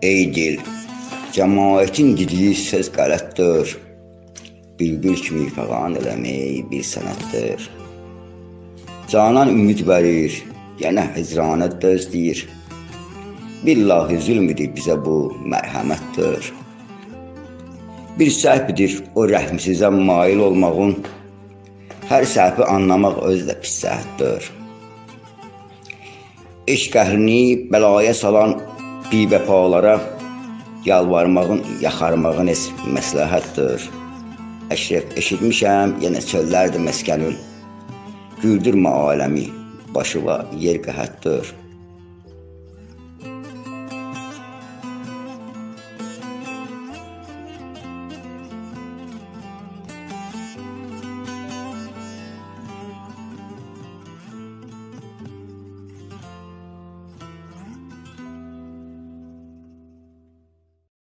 Ey dil, cəmaətin dediyi söz qələtdir. Bülbül kimi fəğan eləmək bir sənətdir. Canan ümid verir, yenə hicranə dözdəyir. Billahi zülmüdür bizə bu mərhəmətdir. Bir səhvdir o rəhmsizə mail olmağın, hər səhvi anlamaq özü də pis səhətdir. Eşq əhlini bəlaya salan bivəfalara yalvarmağın, yaxarmağın heç məsləhətdir. Əşrəf eşitmişəm, yenə çöllərdir məskənül. Güldürmə aləmi, başı var yer qəhətdir.